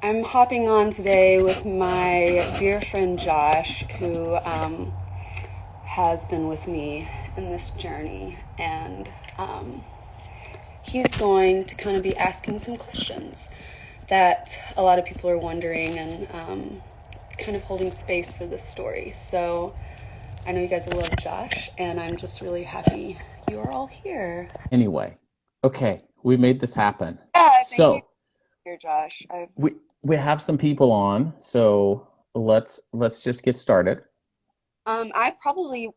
I'm hopping on today with my dear friend Josh, who has been with me in this journey, and he's going to kind of be asking some questions that a lot of people are wondering and kind of holding space for this story. So I know you guys love Josh, and I'm just really happy you are all here. Anyway, okay, we made this happen. Yeah, thank you, So dear Josh. I've we have some people on, so let's just get started. I probably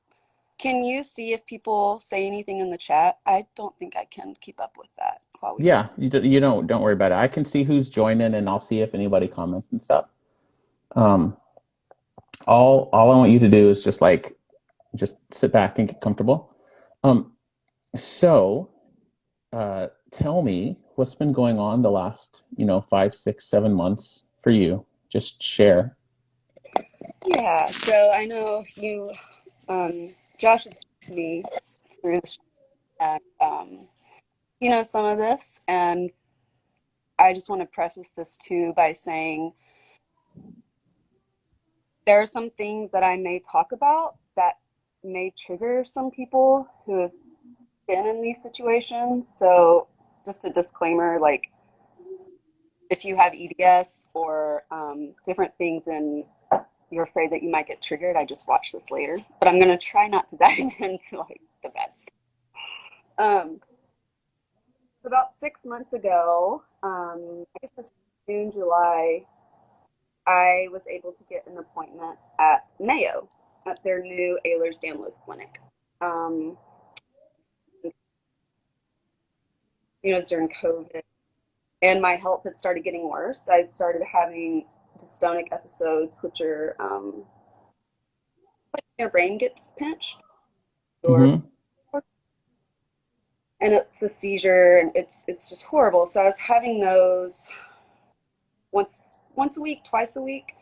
can you see if people say anything in the chat? I don't think I can keep up with that while we talk. Yeah, you don't worry about it. I can see who's joining and I'll see if anybody comments and stuff. Um, all I want you to do is just sit back and get comfortable. Um, so tell me what's been going on the last, 5, 6, 7 months for you. Just share. Yeah, so I know you, Josh has talked to me through the and some of this, and I just want to preface this too by saying there are some things that I may talk about that may trigger some people who have been in these situations. So just a disclaimer, like if you have EDS or different things and you're afraid that you might get triggered, I just watch this later. But I'm gonna try not to dive into like the bad stuff. Um, so about 6 months ago, I guess this June, July, I was able to get an appointment at Mayo at their new Ehlers-Danlos clinic. Um, it was during COVID, and my health had started getting worse. I started having dystonic episodes, which are like your brain gets pinched, or Hmm. and it's a seizure, and it's just horrible. So I was having those once a week, twice a week,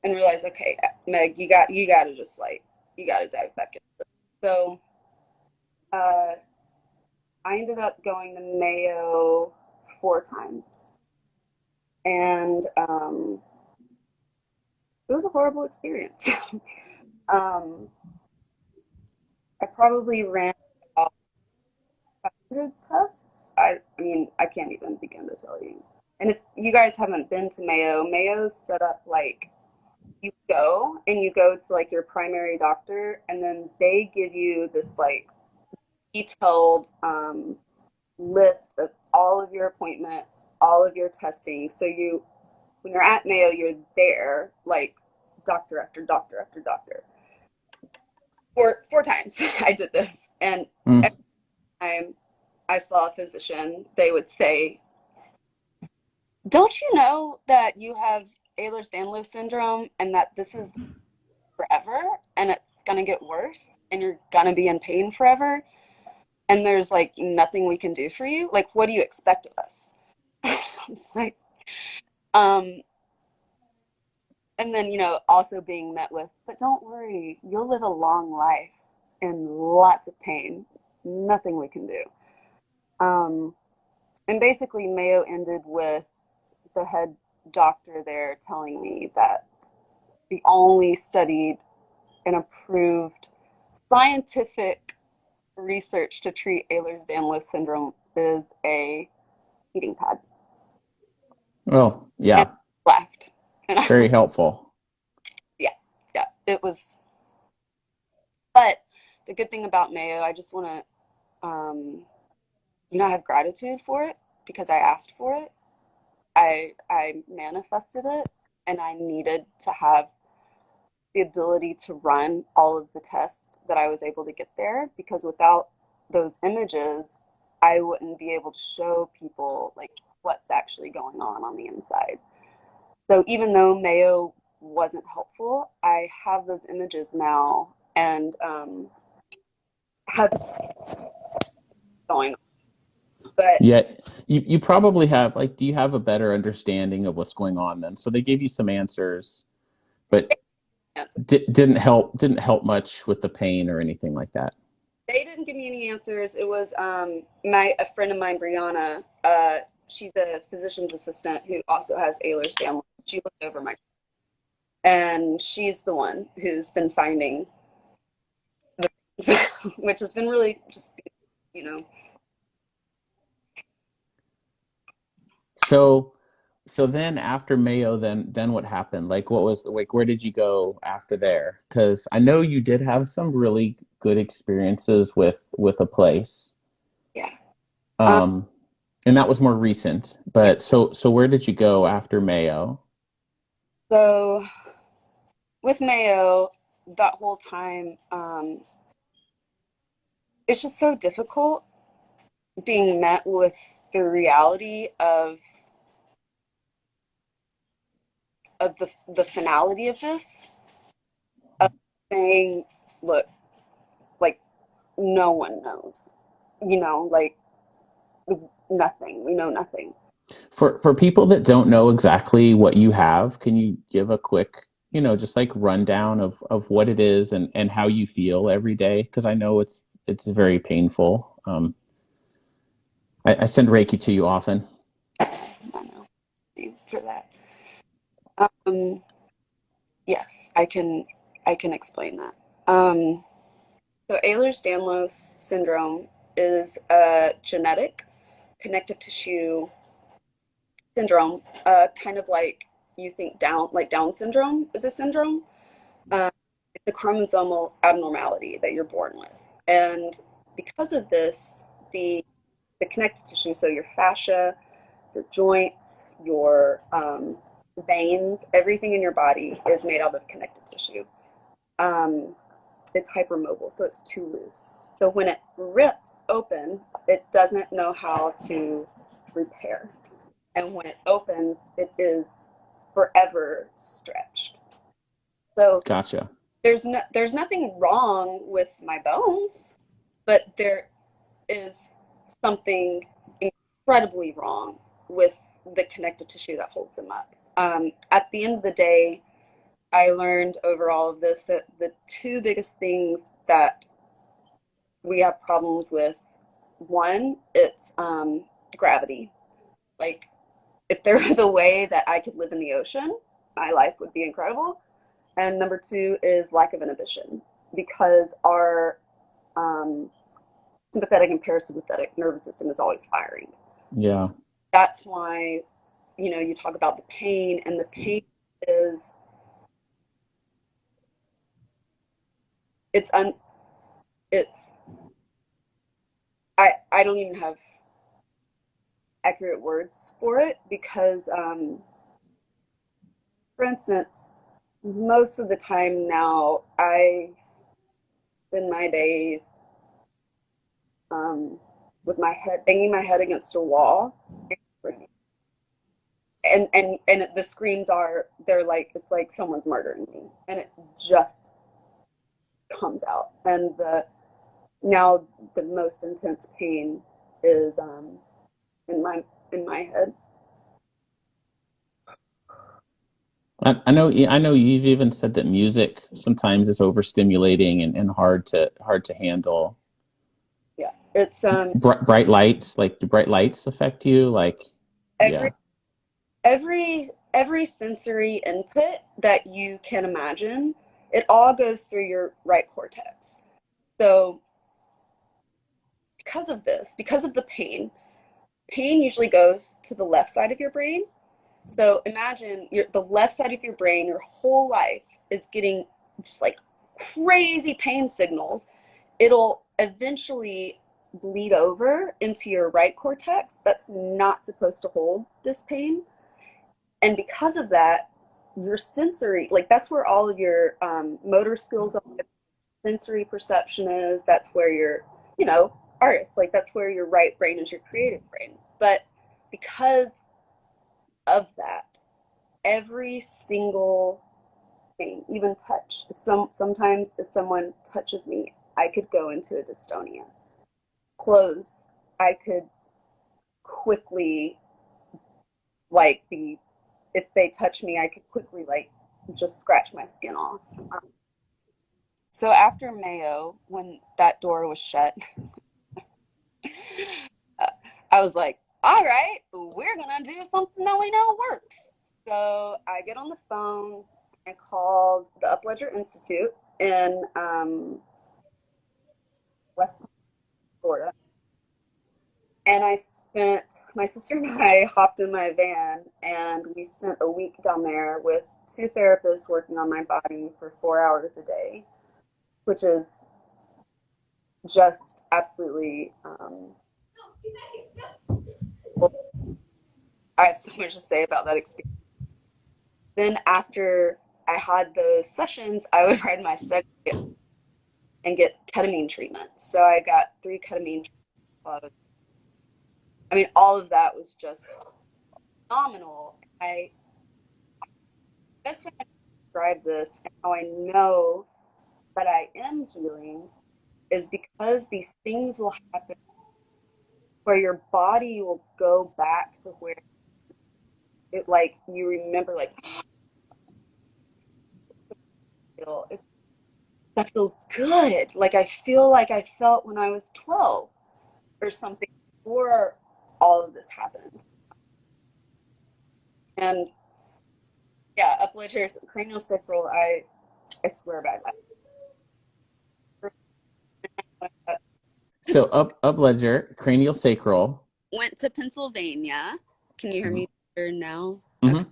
and realized, okay, Meg, you got to just like you got to dive back in. So uh, I ended up going to Mayo 4 times, and it was a horrible experience. um, I probably ran about 500 tests. I mean, I can't even begin to tell you. And if you guys haven't been to Mayo, Mayo's set up like you go to like your primary doctor, and then they give you this like detailed list of all of your appointments, all of your testing. So when you're at Mayo, you're there like doctor after doctor after doctor. Four times I did this, and every time I saw a physician, they would say, "Don't you know that you have Ehlers-Danlos syndrome and that this is forever and it's gonna get worse and you're gonna be in pain forever and there's like nothing we can do for you? Like, what do you expect of us?" It's like, um, and then also being met with, "But don't worry, you'll live a long life in lots of pain. Nothing we can do." Um, and basically, Mayo ended with the head doctor there telling me that the only studied and approved scientific research to treat Ehlers-Danlos syndrome is a heating pad. Well, And yeah, laughed. And I very was, helpful. yeah, yeah, it was. But the good thing about Mayo, I just want to, I have gratitude for it because I asked for it. I manifested it, and I needed to have the ability to run all of the tests that I was able to get there because without those images, I wouldn't be able to show people like what's actually going on the inside. So even though Mayo wasn't helpful, I have those images now and have going on. But Yet you probably have do you have a better understanding of what's going on then? So they gave you some answers, but didn't help much with the pain or anything like that. they didn't give me any answers. It was my a friend of mine, Brianna. she's a physician's assistant who also has Ehlers-Danlos. She looked over my, and she's the one who's been finding the things, which has been really just, you know. So so then after Mayo, then what happened? Like what was like where did you go after there? Because I know you did have some really good experiences with a place. Yeah. Um, Um, and that was more recent. yeah. But so where did you go after Mayo? So with Mayo, that whole time, it's just so difficult being met with the reality of the finality of this, of saying, look, like no one knows, like nothing. We know nothing. For people that don't know exactly what you have, can you give a quick, just like rundown of what it is and how you feel every day? Because I know it's very painful. I send Reiki to you often. I know for that. Um, yes, I can explain that. So Ehlers-Danlos syndrome is a genetic connective tissue syndrome, kind of like you think Down syndrome is a syndrome. Uh, it's a chromosomal abnormality that you're born with, and because of this, the connective tissue, so your fascia, your joints, your veins, everything in your body is made out of connective tissue. Um, it's hypermobile, so it's too loose. So when it rips open, it doesn't know how to repair. And when it opens, it is forever stretched. So Gotcha. there's nothing wrong with my bones, but there is something incredibly wrong with the connective tissue that holds them up. At the end of the day, I learned over all of this that the two biggest things that we have problems with, one, it's gravity. Like, if there was a way that I could live in the ocean, my life would be incredible. And number two is lack of inhibition, because our um, sympathetic and parasympathetic nervous system is always firing. Yeah. That's why, you talk about the pain, and the pain is it's un it's I don't even have accurate words for it, because for instance, most of the time now I spend my days um, with my head banging my head against a wall and screaming. And the screams they're like, it's like someone's murdering me, and it just comes out. And now the most intense pain is in my head. I know you've even said that music sometimes is overstimulating and hard to handle. Yeah, it's Bright lights, like do bright lights affect you? Like, every yeah, every sensory input that you can imagine. It all goes through your right cortex. So because of this, because of the pain usually goes to the left side of your brain. So imagine the left side of your brain, your whole life is getting just like crazy pain signals. It'll eventually bleed over into your right cortex that's not supposed to hold this pain. And because of that, your sensory, like that's where all of your motor skills are, sensory perception is. That's where your, artist, like that's where your right brain is, your creative brain. But because of that, every single thing, even touch. Sometimes if someone touches me, I could go into a dystonia. Clothes, I could quickly like be if they touch me, I could quickly like just scratch my skin off. So after Mayo, when that door was shut, I was like, all right, we're gonna do something that we know works. So I get on the phone. I called the Upledger Institute in West Florida, and my sister and I hopped in my van, and we spent a week down there with two therapists working on my body for 4 hours a day, which is just absolutely. I have so much to say about that experience. Then after I had those sessions, I would ride my second and get ketamine treatment. So I got 3 ketamine treatments. I mean, all of that was just phenomenal. I best way I describe this and how I know that I am healing is because these things will happen where your body will go back to where it like you remember like it's that feels good. Like I feel like I felt when I was 12 or something before all of this happened. And yeah, uplift craniosacral, I swear by that. So up ledger, cranial sacral. Went to Pennsylvania. Can you hear Mm-hmm. me better now? Okay. Mm-hmm.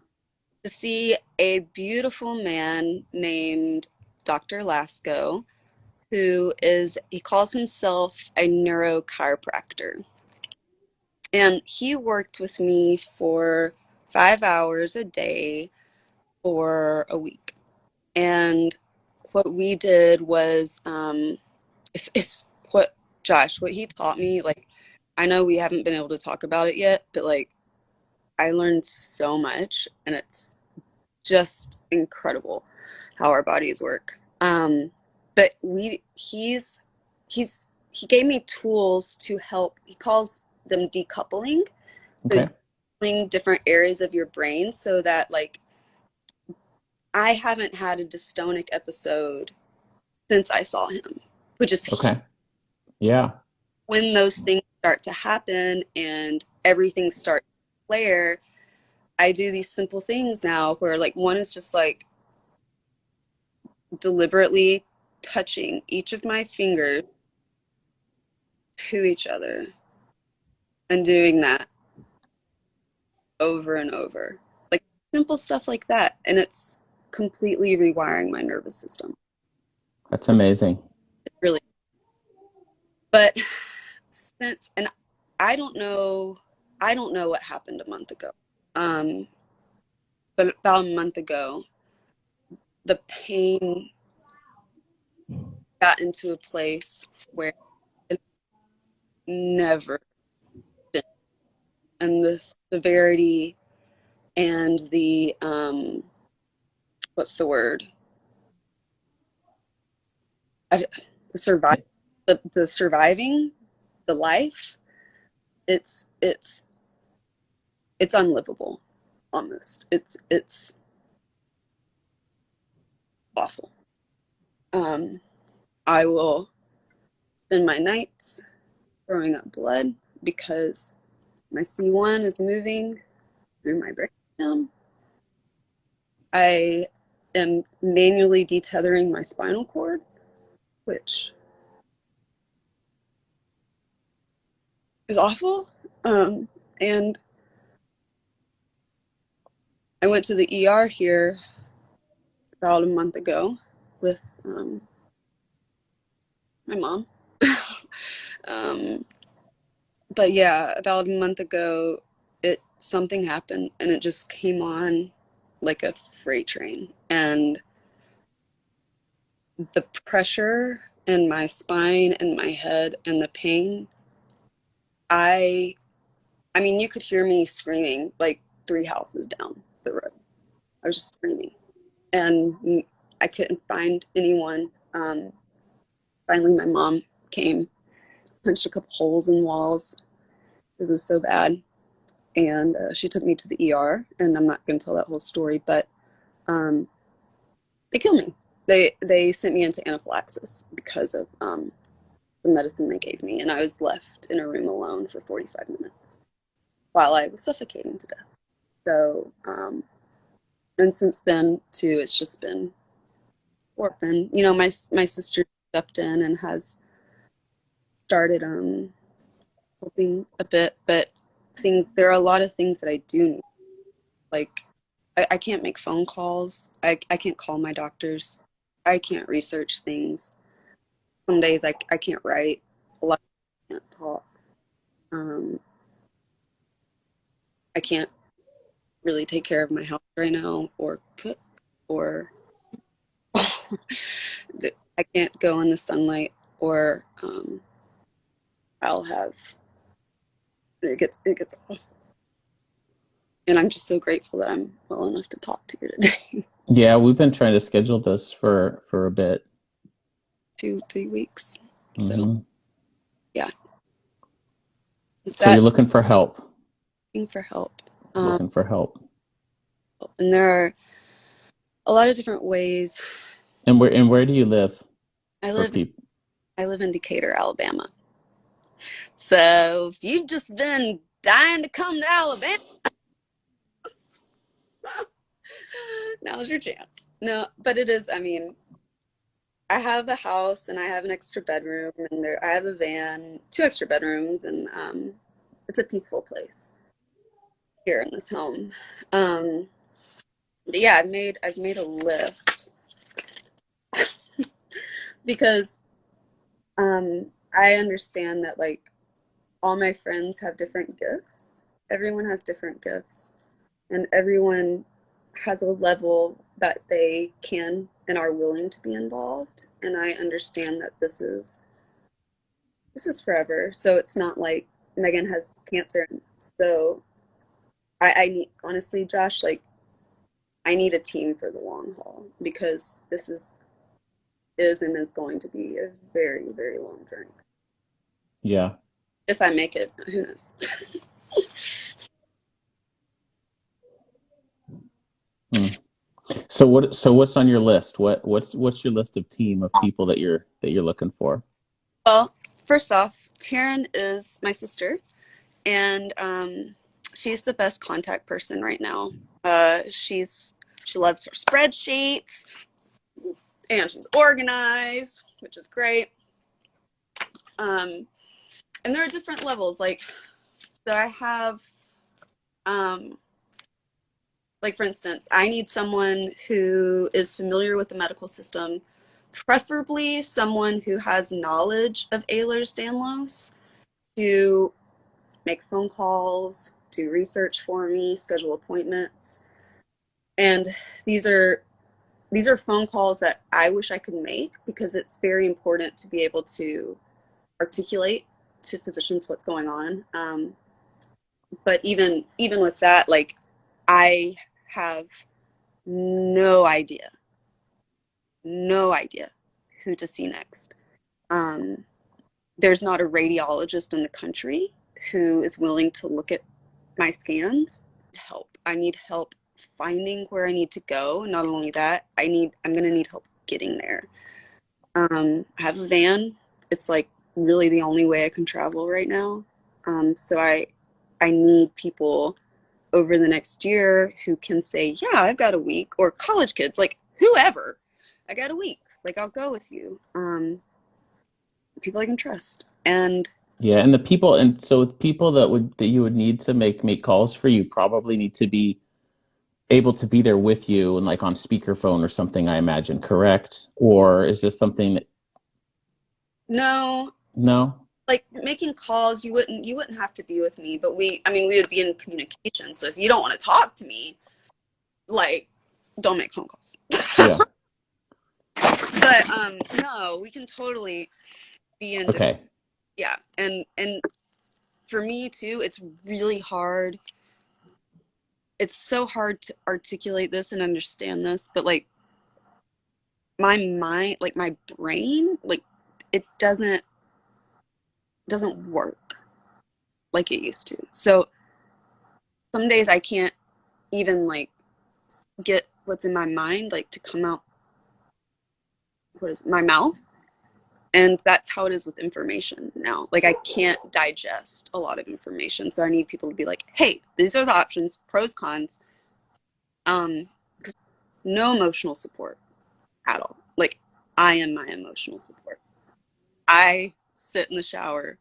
To see a beautiful man named Dr. Lasco, he calls himself a neurochiropractor. And he worked with me for 5 hours a day for a week. And what we did was, it's what Josh, what he taught me, like, I know we haven't been able to talk about it yet, but like, I learned so much and it's just incredible how our bodies work. But he gave me tools to help. He calls them decoupling. So Okay. decoupling different areas of your brain so that like I haven't had a dystonic episode since I saw him, which is huge. Okay. Yeah. When those things start to happen and everything starts to flare, I do these simple things now where like one is just like deliberately touching each of my fingers to each other and doing that over and over. Like simple stuff like that. And it's completely rewiring my nervous system. That's amazing. Really. But since and I don't know what happened a month ago. Um, but about a month ago, the pain got into a place where it never been. And the severity and the what's the word? I, the survive the surviving the life. It's it's unlivable almost. It's awful. Um, I will spend my nights throwing up blood because my C1 is moving through my brain. I am manually detethering my spinal cord, which is awful. And I went to the ER here about a month ago with my mom. um, but yeah, about a month ago, something happened and it just came on like a freight train, and the pressure in my spine and my head and the pain. I I mean, you could hear me screaming like 3 houses down the road. I was just screaming, and I couldn't find anyone. Finally, my mom came, punched a couple holes in walls because it was so bad, and she took me to the ER. And I'm not going to tell that whole story, but um, they killed me. They sent me into anaphylaxis because of the medicine they gave me, and I was left in a room alone for 45 minutes. while I was suffocating to death. So, and since then too, it's just been orphan. You know, my sister stepped in and has started helping a bit, but there are a lot of things that I do need. Like I can't make phone calls. I can't call my doctors. I can't research things. Some days I can't write. A lot I can't talk. Um, I can't really take care of my health right now or cook or I can't go in the sunlight or I'll have it gets off. And I'm just so grateful that I'm well enough to talk to you today. Yeah, we've been trying to schedule this for a bit. 2, 3 weeks. So Hmm. yeah, it's So you're that looking for help. looking for help. Looking for help. And there are a lot of different ways. And where do you live I for live people? I live in Decatur, Alabama. So if you've just been dying to come to Alabama, now's your chance. No, but it is, I mean, I have a house and I have an extra bedroom and I have a van, 2 extra bedrooms, and it's a peaceful place here in this home. Um, but yeah, I've made a list because I understand that like all my friends have different gifts. Everyone has different gifts, and everyone has a level that they can and are willing to be involved. And I understand that this is forever. So it's not like Megan has cancer. So I need, honestly, Josh, like I need a team for the long haul because is and is going to be a very, very long journey. Yeah. If I make it, who knows? Hmm. So what's on your list? What's your list of team of people that you're looking for? Well, first off, Taryn is my sister, and she's the best contact person right now. She loves her spreadsheets, and she's organized, which is great. Um, and there are different levels. So I have, um, like for instance, I need someone who is familiar with the medical system, preferably someone who has knowledge of Ehlers-Danlos to make phone calls, do research for me, schedule appointments. And these are these are phone calls that I wish I could make because it's very important to be able to articulate to physicians what's going on. But even with that, like I have no idea, no idea who to see next. Um, there's not a radiologist in the country who is willing to look at my scans. Help. I need help finding where I need to go. Not only that, I'm gonna need help getting there. I have a van. It's like really the only way I can travel right now. So I need people over the next year who can say, yeah, I've got a week, or college kids, like whoever, I got a week. Like I'll go with you. People I can trust. And Yeah, and the people, and so people that you would need to make calls for you probably need to be able to be there with you and like on speakerphone or something, I imagine, correct? Or is this something that no, no? like making calls, you wouldn't have to be with me, but we would be in communication. So if you don't want to talk to me, like don't make phone calls. Yeah. But no, we can totally be in different, Okay. yeah. And for me too, it's really hard. It's so hard to articulate this and understand this, but like my mind, like my brain, like it doesn't work like it used to. So some days I can't even like get what's in my mind like to come out, what is it, my mouth. And that's how it is with information now. Like, I can't digest a lot of information, so I need people to be like, hey, these are the options, pros, cons. Because no emotional support at all. Like, I am my emotional support. I sit in the shower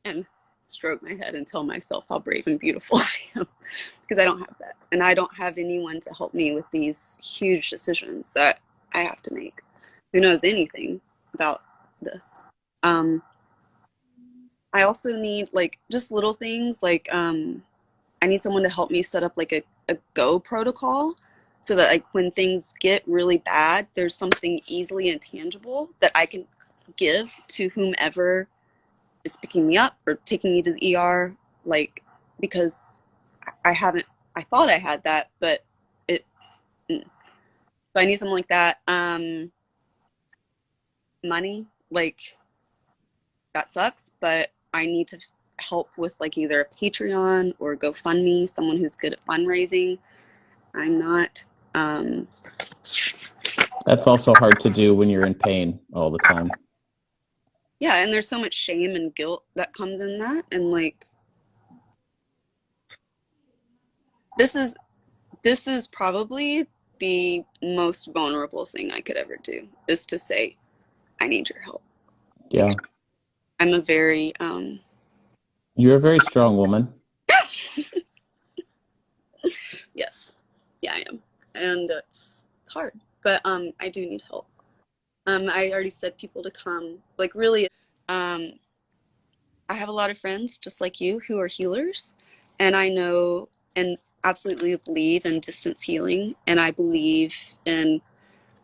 and stroke my head and tell myself how brave and beautiful I am, because I don't have that. And I don't have anyone to help me with these huge decisions that I have to make. Who knows anything about this? Um, I also need like just little things like I need someone to help me set up like a go protocol so that like when things get really bad, there's something easily and tangible that I can give to whomever is picking me up or taking me to the ER, like because I haven't. I thought I had that, but it. So I need something like that. Money, like that sucks, but I need to help with like either a Patreon or GoFundMe. Someone who's good at fundraising. I'm not. Um, That's also hard to do when you're in pain all the time. yeah, and there's so much shame and guilt that comes in that, and like this is this is probably the most vulnerable thing I could ever do is to say I need your help. Like Yeah. I'm a very You're a very strong woman. yes, yeah, I am, and it's hard, but I do need help. I already said people to come. Like really, um, I have a lot of friends just like you who are healers, and I know and absolutely believe in distance healing, and I believe in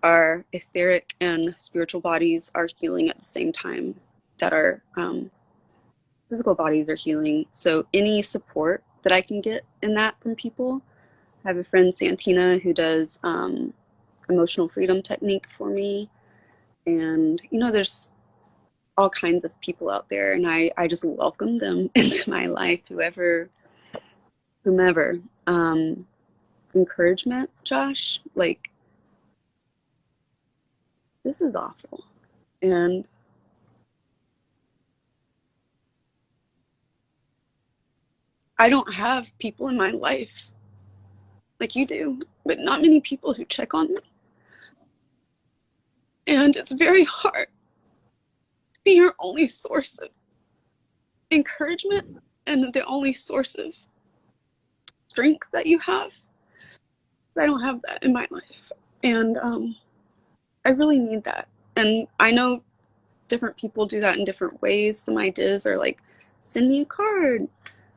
our etheric and spiritual bodies are healing at the same time that our physical bodies are healing. So any support that I can get in that from people. I have a friend Santina who does emotional freedom technique for me, and you know there's all kinds of people out there, and I just welcome them into my life, whomever. Um, Encouragement, Josh, like this is awful, and I don't have people in my life like you do, but not many people who check on me. And it's very hard to be your only source of encouragement and the only source of strength that you have. I don't have that in my life. And I really need that. And I know different people do that in different ways. Some ideas are like, send me a card,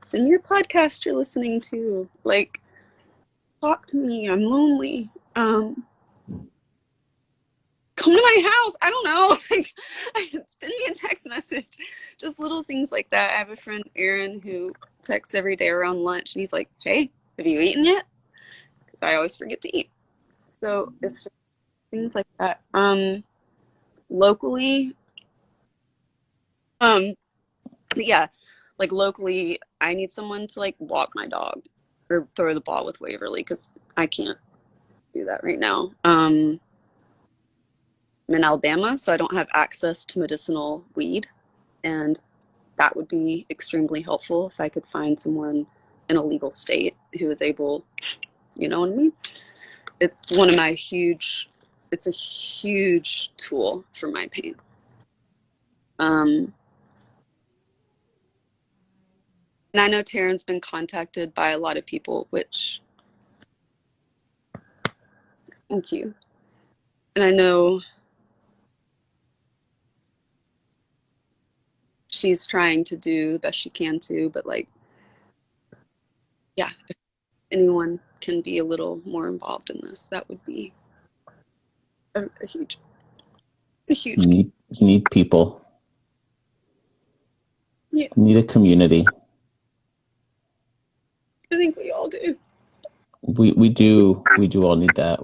send me your podcast you're listening to. Like, talk to me. I'm lonely. Come to my house. I don't know. Like, send me a text message. Just little things like that. I have a friend, Aaron, who texts every day around lunch, and he's like, "Hey, have you eaten yet?" Because I always forget to eat. So it's just things like that. Locally, um, yeah, like locally, I need someone to like walk my dog or throw the ball with Waverly because I can't do that right now. I'm in Alabama, so I don't have access to medicinal weed, and that would be extremely helpful if I could find someone in a legal state who is able, you know what I mean? It's one of my huge, it's a huge tool for my pain. Um, and I know Taryn's been contacted by a lot of people, which, thank you. And I know she's trying to do the best she can too, but like, yeah, if anyone can be a little more involved in this, that would be a huge, a huge, You need people. yeah, You need a community. I think we all do. We do all need that.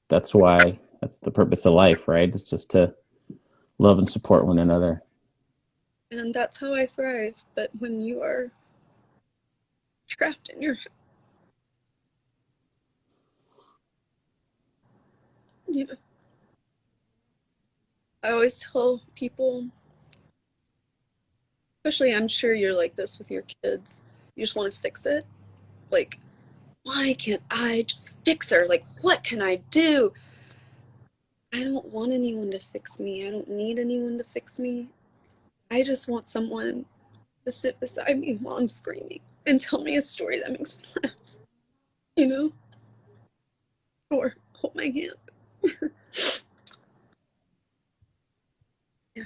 That's why that's the purpose of life, right? It's just to love and support one another. And that's how I thrive. That when you are trapped in your, you know, I always tell people, especially I'm sure you're like this with your kids, you just want to fix it. Like, why can't I just fix her? Like, what can I do? I don't want anyone to fix me. I don't need anyone to fix me. I just want someone to sit beside me while I'm screaming and tell me a story that makes me laugh, you know? Or hold my hand. Yeah.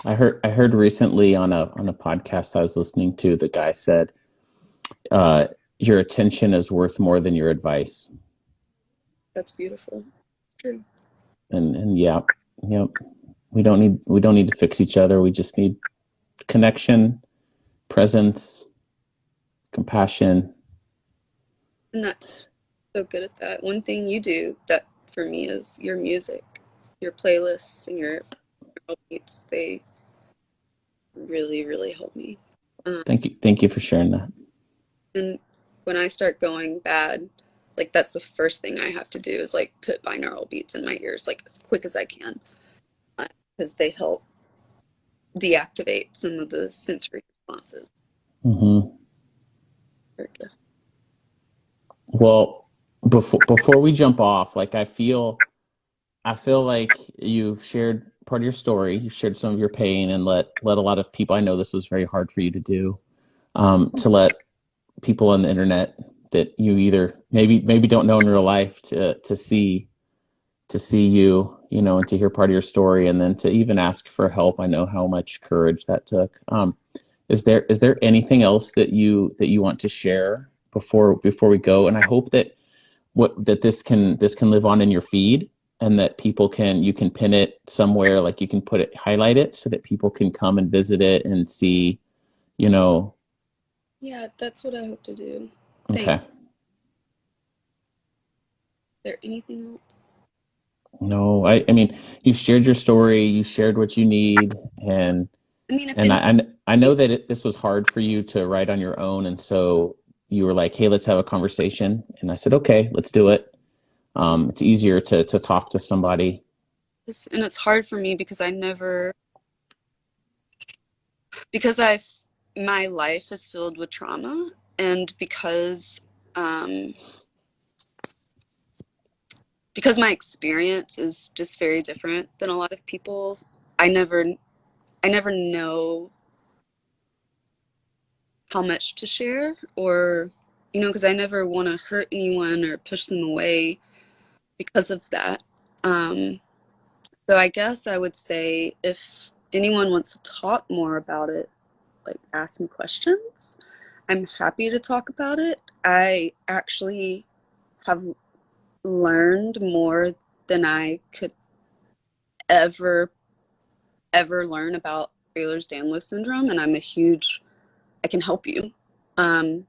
I heard recently on a podcast I was listening to, the guy said, uh, your attention is worth more than your advice. That's beautiful. It's true. And yeah, yeah, we don't need to fix each other. We just need connection, presence, compassion. And that's so good at that. One thing you do that for me is your music, your playlists, and your beats. They really, really help me. Um, Thank you for sharing that. and when I start going bad, like that's the first thing I have to do is like put binaural beats in my ears like as quick as I can because they help deactivate some of the sensory responses. Hmm. Well, before we jump off, like I feel like you've shared part of your story. You shared some of your pain and let a lot of people. I know this was very hard for you to do. To let people on the internet that you either maybe don't know in real life to see you, and to hear part of your story, and then to even ask for help. I know how much courage that took. Is there anything else that you want to share before we go? And I hope that this can live on in your feed, and that you can pin it somewhere, like you can highlight it so that people can come and visit it and see, you know. Yeah, that's what I hope to do. Thanks. Okay. Is there anything else? No, I mean, you shared your story, you shared what you need, and I mean, if and anything, I know that this was hard for you to write on your own, and so you were like, "Hey, let's have a conversation." And I said, "Okay, let's do it." It's easier to talk to somebody. and it's hard for me because because I've my life is filled with trauma, and um, because my experience is just very different than a lot of people's. I never I never know how much to share or because I never want to hurt anyone or push them away because of that. Um, so I guess I would say if anyone wants to talk more about it, like ask me questions. I'm happy to talk about it. I actually have learned more than I could ever learn about Ehlers-Danlos syndrome, and I can help you. Um,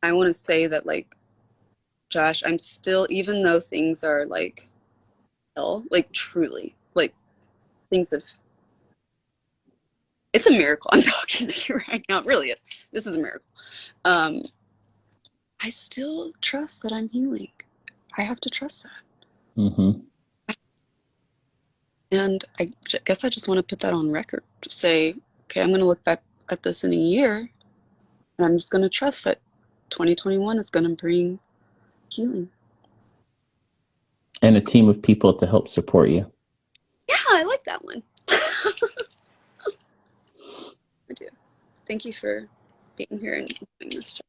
I want to say that, like, Josh, I'm still, even though things are like hell, like truly, like things have, it's a miracle I'm talking to you right now. It really is. This is a miracle. Um, I still trust that I'm healing. I have to trust that. Hmm. And I guess I just want to put that on record to say, okay, I'm going to look back at this in a year and I'm just going to trust that 2021 is going to bring healing. And a team of people to help support you. Yeah, I like that one. I do. Thank you for being here and doing this, Josh.